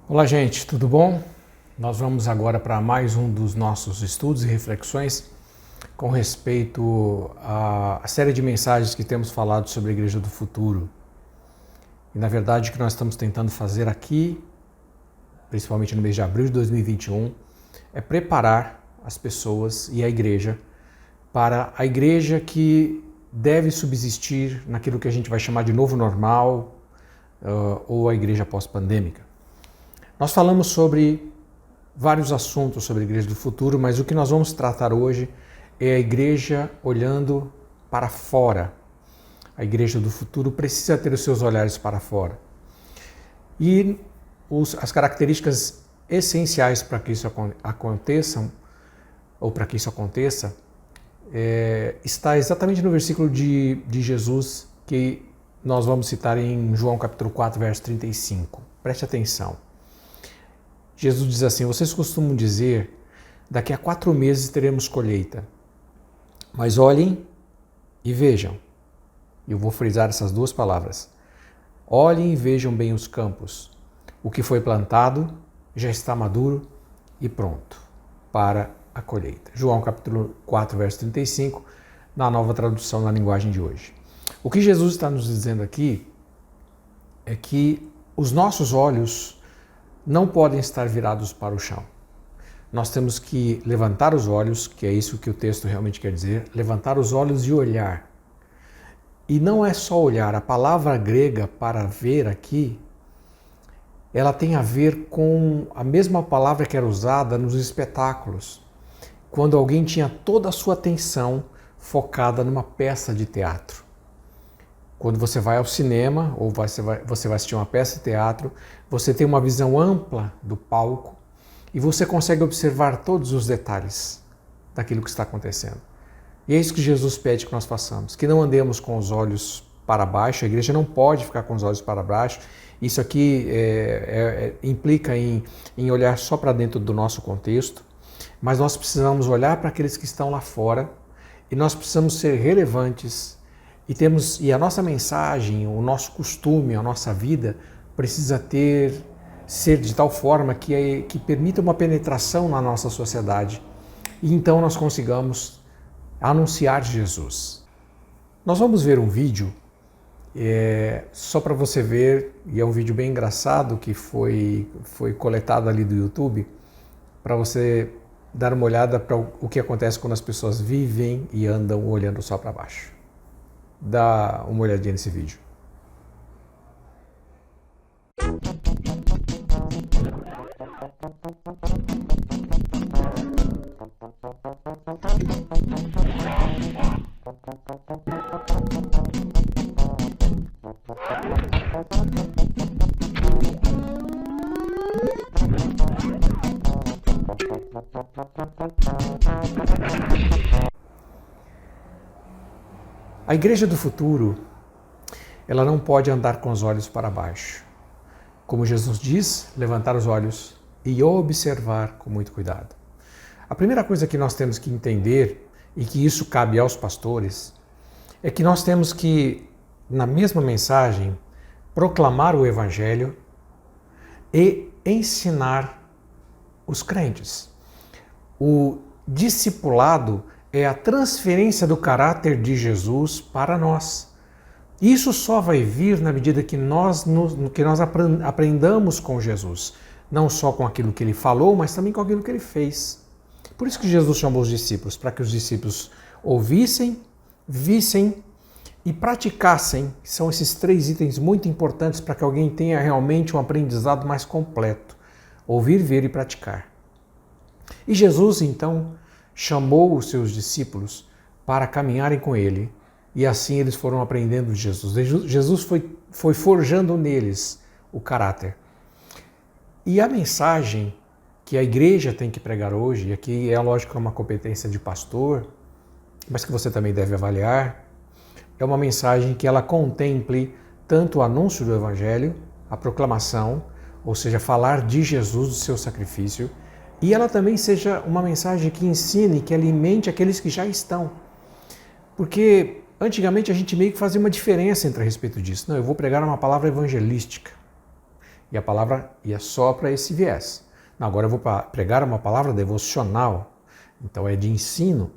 Olá, gente, tudo bom? Nós vamos agora para mais um dos nossos estudos e reflexões com respeito à série de mensagens que temos falado sobre a Igreja do Futuro. E na verdade o que nós estamos tentando fazer aqui, principalmente no mês de abril de 2021, é preparar as pessoas e a Igreja para a Igreja que deve subsistir naquilo que a gente vai chamar de novo normal ou a Igreja pós-pandêmica. Nós falamos sobre vários assuntos sobre a Igreja do Futuro, mas o que nós vamos tratar hoje é a Igreja olhando para fora. A Igreja do Futuro precisa ter os seus olhares para fora. E as características essenciais para que isso aconteça, está exatamente no versículo de Jesus que nós vamos citar em João capítulo 4, verso 35. Preste atenção. Jesus diz assim: vocês costumam dizer, daqui a 4 meses teremos colheita. Mas olhem e vejam. Eu vou frisar essas duas palavras. Olhem e vejam bem os campos. O que foi plantado já está maduro e pronto para a colheita. João capítulo 4, verso 35, na nova tradução na linguagem de hoje. O que Jesus está nos dizendo aqui é que os nossos olhos não podem estar virados para o chão. Nós temos que levantar os olhos, que é isso que o texto realmente quer dizer, levantar os olhos e olhar. E não é só olhar, a palavra grega para ver aqui, ela tem a ver com a mesma palavra que era usada nos espetáculos, quando alguém tinha toda a sua atenção focada numa peça de teatro. Quando você vai ao cinema ou você vai assistir uma peça de teatro, você tem uma visão ampla do palco e você consegue observar todos os detalhes daquilo que está acontecendo. E é isso que Jesus pede que nós façamos, que não andemos com os olhos para baixo, a igreja não pode ficar com os olhos para baixo. Isso aqui implica em olhar só para dentro do nosso contexto, mas nós precisamos olhar para aqueles que estão lá fora e nós precisamos ser relevantes. E a nossa mensagem, o nosso costume, a nossa vida precisa ser de tal forma que permita uma penetração na nossa sociedade e então nós consigamos anunciar Jesus. Nós vamos ver um vídeo, só para você ver, e é um vídeo bem engraçado que foi coletado ali do YouTube, para você dar uma olhada para o que acontece quando as pessoas vivem e andam olhando só para baixo. Dá uma olhadinha nesse vídeo. A Igreja do Futuro, ela não pode andar com os olhos para baixo. Como Jesus diz, levantar os olhos e observar com muito cuidado. A primeira coisa que nós temos que entender, e que isso cabe aos pastores, é que nós temos que, na mesma mensagem, proclamar o Evangelho e ensinar os crentes. O discipulado é a transferência do caráter de Jesus para nós. Isso só vai vir na medida que nós aprendamos com Jesus, não só com aquilo que ele falou, mas também com aquilo que ele fez. Por isso que Jesus chamou os discípulos, para que os discípulos ouvissem, vissem e praticassem. São esses 3 itens muito importantes para que alguém tenha realmente um aprendizado mais completo. Ouvir, ver e praticar. E Jesus, então, chamou os seus discípulos para caminharem com ele e assim eles foram aprendendo de Jesus. Jesus foi forjando neles o caráter. E a mensagem que a igreja tem que pregar hoje, e aqui é lógico que é uma competência de pastor, mas que você também deve avaliar, é uma mensagem que ela contemple tanto o anúncio do Evangelho, a proclamação, ou seja, falar de Jesus, do seu sacrifício, e ela também seja uma mensagem que ensine, que alimente aqueles que já estão. Porque antigamente a gente meio que fazia uma diferença entre a respeito disso. Não, eu vou pregar uma palavra evangelística. E a palavra ia só para esse viés. Agora eu vou pregar uma palavra devocional, então é de ensino.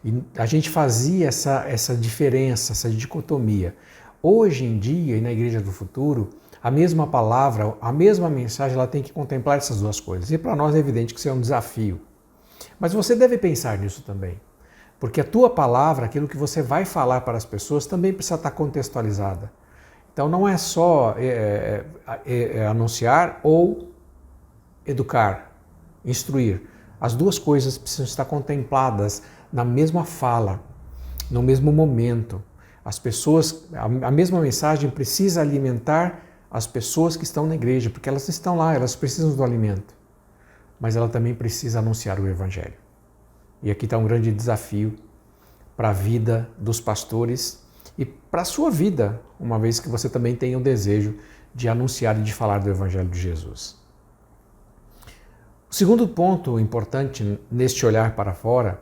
E a gente fazia essa diferença, essa dicotomia. Hoje em dia, e na Igreja do Futuro, a mesma palavra, a mesma mensagem, ela tem que contemplar essas duas coisas. E para nós é evidente que isso é um desafio. Mas você deve pensar nisso também. Porque a tua palavra, aquilo que você vai falar para as pessoas, também precisa estar contextualizada. Então não é só anunciar ou educar, instruir. As duas coisas precisam estar contempladas na mesma fala, no mesmo momento. As pessoas, a mesma mensagem precisa alimentar as pessoas que estão na igreja, porque elas estão lá, elas precisam do alimento. Mas ela também precisa anunciar o Evangelho. E aqui está um grande desafio para a vida dos pastores e para a sua vida, uma vez que você também tem o desejo de anunciar e de falar do Evangelho de Jesus. O segundo ponto importante neste olhar para fora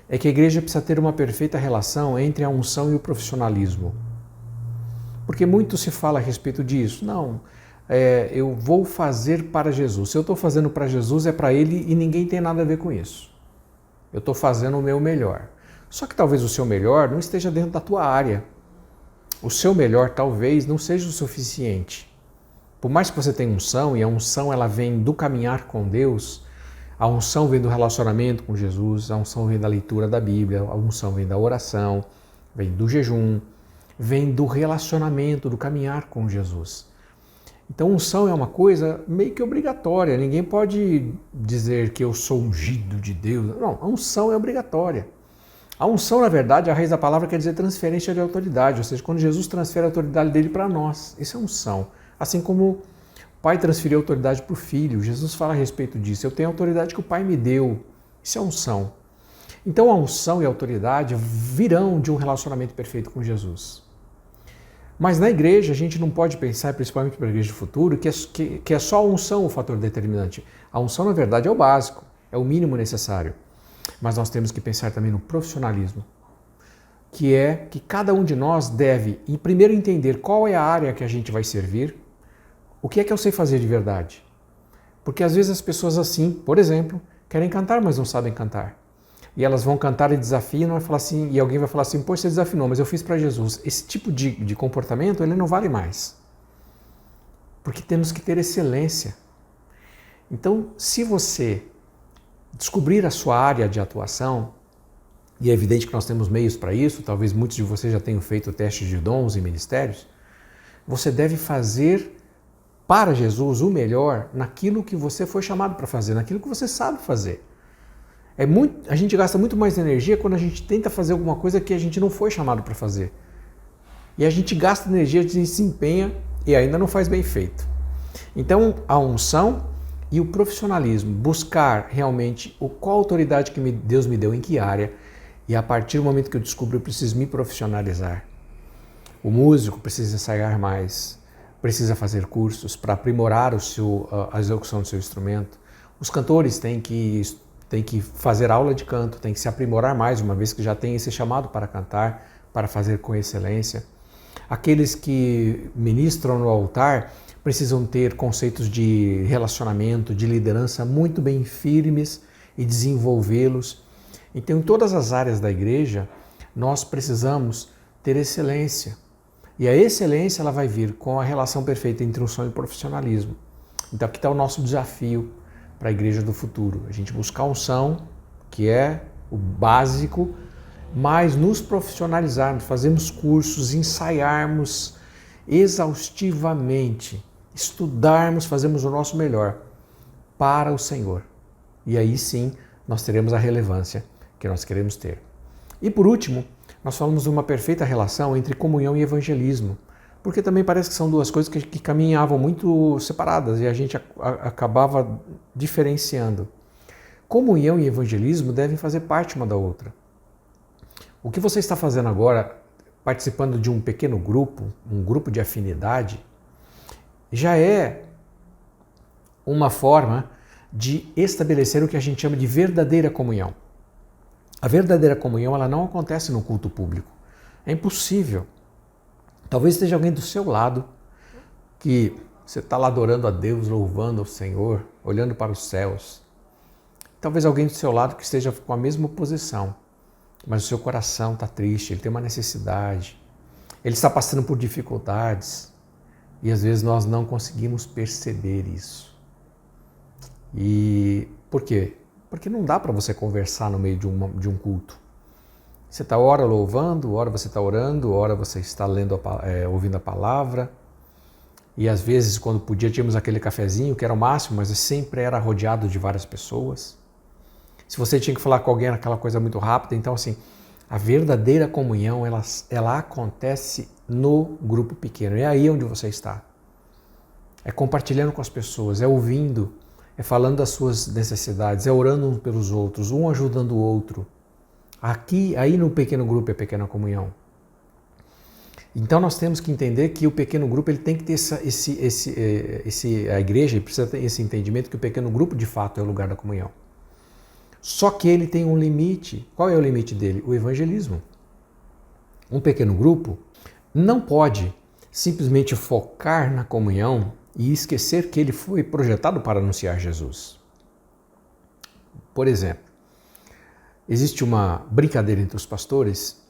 é que a igreja precisa ter uma perfeita relação entre a unção e o profissionalismo. Porque muito se fala a respeito disso. Não, eu vou fazer para Jesus. Se eu estou fazendo para Jesus, é para Ele e ninguém tem nada a ver com isso. Eu estou fazendo o meu melhor. Só que talvez o seu melhor não esteja dentro da tua área. O seu melhor talvez não seja o suficiente. Por mais que você tenha unção, e a unção ela vem do caminhar com Deus, a unção vem do relacionamento com Jesus, a unção vem da leitura da Bíblia, a unção vem da oração, vem do jejum, vem do relacionamento, do caminhar com Jesus. Então, unção é uma coisa meio que obrigatória. Ninguém pode dizer que eu sou ungido de Deus. Não, a unção é obrigatória. A unção, na verdade, a raiz da palavra quer dizer transferência de autoridade, ou seja, quando Jesus transfere a autoridade dele para nós. Isso é unção. Assim como o Pai transferiu a autoridade para o Filho, Jesus fala a respeito disso. Eu tenho a autoridade que o Pai me deu. Isso é unção. Então, a unção e a autoridade virão de um relacionamento perfeito com Jesus. Mas na igreja a gente não pode pensar, principalmente para a igreja do futuro, que é só a unção o fator determinante. A unção, na verdade, é o básico, é o mínimo necessário. Mas nós temos que pensar também no profissionalismo, que é que cada um de nós deve, primeiro, entender qual é a área que a gente vai servir, o que é que eu sei fazer de verdade. Porque às vezes as pessoas assim, por exemplo, querem cantar, mas não sabem cantar. E elas vão cantar e desafiam, vai falar assim, e alguém vai falar assim, poxa, você desafinou, mas eu fiz para Jesus. Esse tipo de comportamento, ele não vale mais. Porque temos que ter excelência. Então, se você descobrir a sua área de atuação, e é evidente que nós temos meios para isso, talvez muitos de vocês já tenham feito testes de dons e ministérios, você deve fazer para Jesus o melhor naquilo que você foi chamado para fazer, naquilo que você sabe fazer. A gente gasta muito mais energia quando a gente tenta fazer alguma coisa que a gente não foi chamado para fazer. E a gente gasta energia, a gente se empenha e ainda não faz bem feito. Então, a unção e o profissionalismo, buscar realmente qual autoridade que Deus me deu em que área, e a partir do momento que eu descubro, eu preciso me profissionalizar. O músico precisa ensaiar mais, precisa fazer cursos para aprimorar a execução do seu instrumento. Os cantores têm que fazer aula de canto, têm que se aprimorar mais, uma vez que já tem esse chamado para cantar, para fazer com excelência. Aqueles que ministram no altar precisam ter conceitos de relacionamento, de liderança muito bem firmes e desenvolvê-los. Então, em todas as áreas da igreja, nós precisamos ter excelência. E a excelência ela vai vir com a relação perfeita entre unção e profissionalismo. Então, aqui está o nosso desafio para a igreja do futuro. A gente buscar unção, que é o básico, mas nos profissionalizarmos, fazermos cursos, ensaiarmos exaustivamente, estudarmos, fazermos o nosso melhor para o Senhor. E aí sim nós teremos a relevância que nós queremos ter. E por último, nós falamos de uma perfeita relação entre comunhão e evangelismo, porque também parece que são duas coisas que caminhavam muito separadas e a gente acabava diferenciando. Comunhão e evangelismo devem fazer parte uma da outra. O que você está fazendo agora, participando de um pequeno grupo, um grupo de afinidade, já é uma forma de estabelecer o que a gente chama de verdadeira comunhão. A verdadeira comunhão ela não acontece no culto público. É impossível. Talvez esteja alguém do seu lado que Você está lá adorando a Deus, louvando ao Senhor, olhando para os céus. Talvez alguém do seu lado que esteja com a mesma posição, mas o seu coração está triste, ele tem uma necessidade, ele está passando por dificuldades e às vezes nós não conseguimos perceber isso. E por quê? Porque não dá para você conversar no meio de um culto. Você está ora louvando, ora você está orando, ora você está ouvindo a palavra. E às vezes, quando podia, tínhamos aquele cafezinho que era o máximo, mas sempre era rodeado de várias pessoas. Se você tinha que falar com alguém, era aquela coisa muito rápida. Então, assim, a verdadeira comunhão, ela acontece no grupo pequeno. É aí onde você está. É compartilhando com as pessoas, é ouvindo, é falando das suas necessidades, é orando uns pelos outros, um ajudando o outro. Aí no pequeno grupo é pequena comunhão. Então nós temos que entender que o pequeno grupo ele tem que ter a igreja precisa ter esse entendimento que o pequeno grupo de fato é o lugar da comunhão. Só que ele tem um limite. Qual é o limite dele? O evangelismo. Um pequeno grupo não pode simplesmente focar na comunhão e esquecer que ele foi projetado para anunciar Jesus. Por exemplo, existe uma brincadeira entre os pastores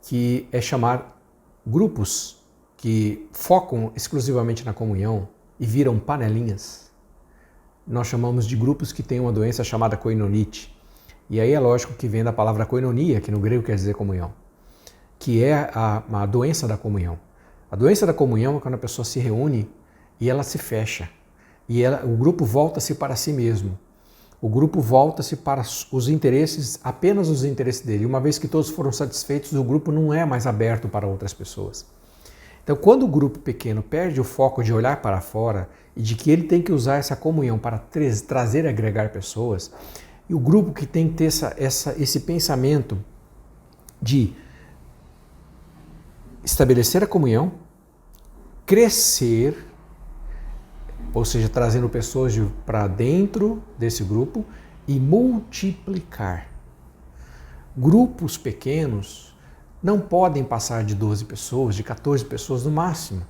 que é chamar grupos que focam exclusivamente na comunhão e viram panelinhas. Nós chamamos de grupos que têm uma doença chamada koinonite. E aí é lógico que vem da palavra koinonia, que no grego quer dizer comunhão, que é a doença da comunhão. A doença da comunhão é quando a pessoa se reúne e ela se fecha. E o grupo volta-se para si mesmo. O grupo volta-se para os interesses, apenas os interesses dele. Uma vez que todos foram satisfeitos, o grupo não é mais aberto para outras pessoas. Então, quando o grupo pequeno perde o foco de olhar para fora e de que ele tem que usar essa comunhão para trazer e agregar pessoas, e o grupo que tem que ter esse pensamento de estabelecer a comunhão, crescer, ou seja, trazendo pessoas para dentro desse grupo e multiplicar. Grupos pequenos não podem passar de 12 pessoas, de 14 pessoas no máximo.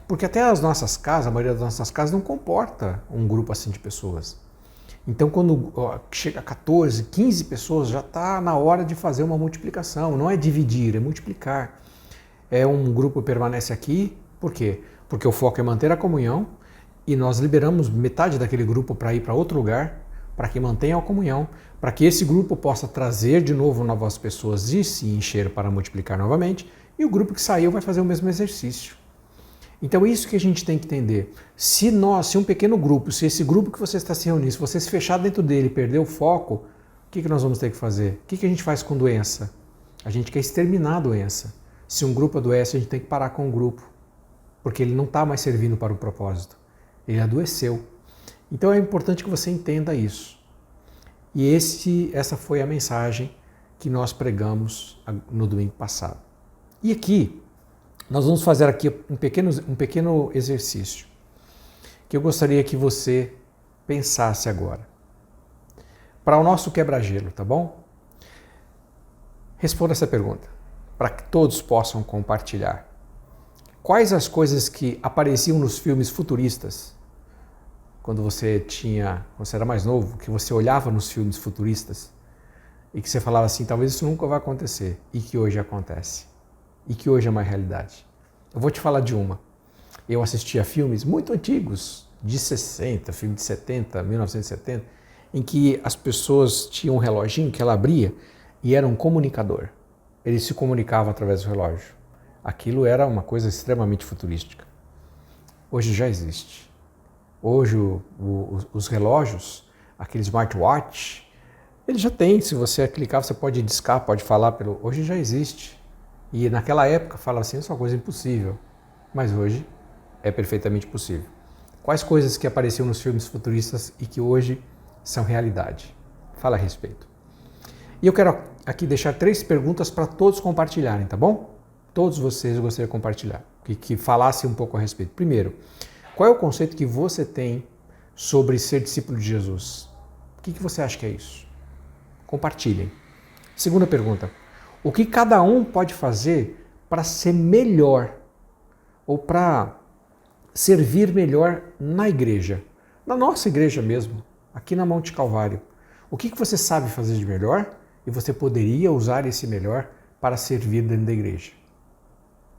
Porque até as nossas casas, a maioria das nossas casas não comporta um grupo assim de pessoas. Então quando chega a 14, 15 pessoas, já está na hora de fazer uma multiplicação. Não é dividir, é multiplicar. Um grupo permanece aqui, por quê? Porque o foco é manter a comunhão, e nós liberamos metade daquele grupo para ir para outro lugar, para que mantenha a comunhão, para que esse grupo possa trazer de novo novas pessoas e se encher para multiplicar novamente, e o grupo que saiu vai fazer o mesmo exercício. Então é isso que a gente tem que entender. Se um pequeno grupo, se esse grupo que você está se reunindo, se você se fechar dentro dele e perder o foco, o que nós vamos ter que fazer? O que a gente faz com doença? A gente quer exterminar a doença. Se um grupo adoece, a gente tem que parar com o grupo, porque ele não está mais servindo para o propósito. Ele adoeceu. Então é importante que você entenda isso. E essa foi a mensagem que nós pregamos no domingo passado. E aqui, nós vamos fazer aqui um pequeno exercício que eu gostaria que você pensasse agora. Para o nosso quebra-gelo, tá bom? Responda essa pergunta, para que todos possam compartilhar. Quais as coisas que apareciam nos filmes futuristas, quando você era mais novo, que você olhava nos filmes futuristas e que você falava assim, talvez isso nunca vai acontecer, e que hoje acontece, e que hoje é uma realidade. Eu vou te falar de uma. Eu assistia filmes muito antigos, de 60, filme de 70, 1970, em que as pessoas tinham um reloginho que ela abria e era um comunicador. Ele se comunicava através do relógio. Aquilo era uma coisa extremamente futurística. Hoje já existe. Hoje os relógios, aquele smartwatch, ele já tem, se você clicar, você pode discar, pode falar Hoje já existe. E naquela época falava assim, isso é uma coisa impossível. Mas hoje é perfeitamente possível. Quais coisas que apareciam nos filmes futuristas e que hoje são realidade? Fala a respeito. E eu quero aqui deixar 3 perguntas para todos compartilharem, tá bom? Todos vocês eu gostaria de compartilhar, que falassem um pouco a respeito. Primeiro, qual é o conceito que você tem sobre ser discípulo de Jesus? O que você acha que é isso? Compartilhem. Segunda pergunta, o que cada um pode fazer para ser melhor ou para servir melhor na igreja, na nossa igreja mesmo, aqui na Monte Calvário. O que você sabe fazer de melhor e você poderia usar esse melhor para servir dentro da igreja?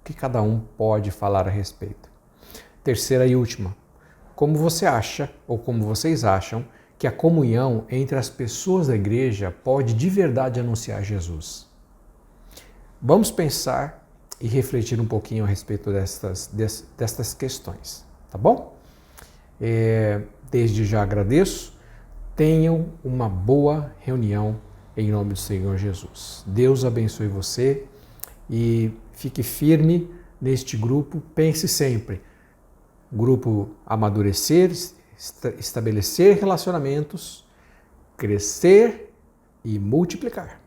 O que cada um pode falar a respeito? Terceira e última, como você acha, ou como vocês acham, que a comunhão entre as pessoas da igreja pode de verdade anunciar Jesus? Vamos pensar e refletir um pouquinho a respeito destas questões, tá bom? Desde já agradeço. Tenham uma boa reunião em nome do Senhor Jesus. Deus abençoe você e fique firme neste grupo. Pense sempre, grupo amadurecer, estabelecer relacionamentos, crescer e multiplicar.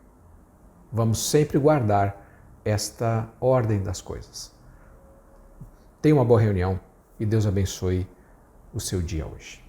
Vamos sempre guardar esta ordem das coisas. Tenha uma boa reunião e Deus abençoe o seu dia hoje.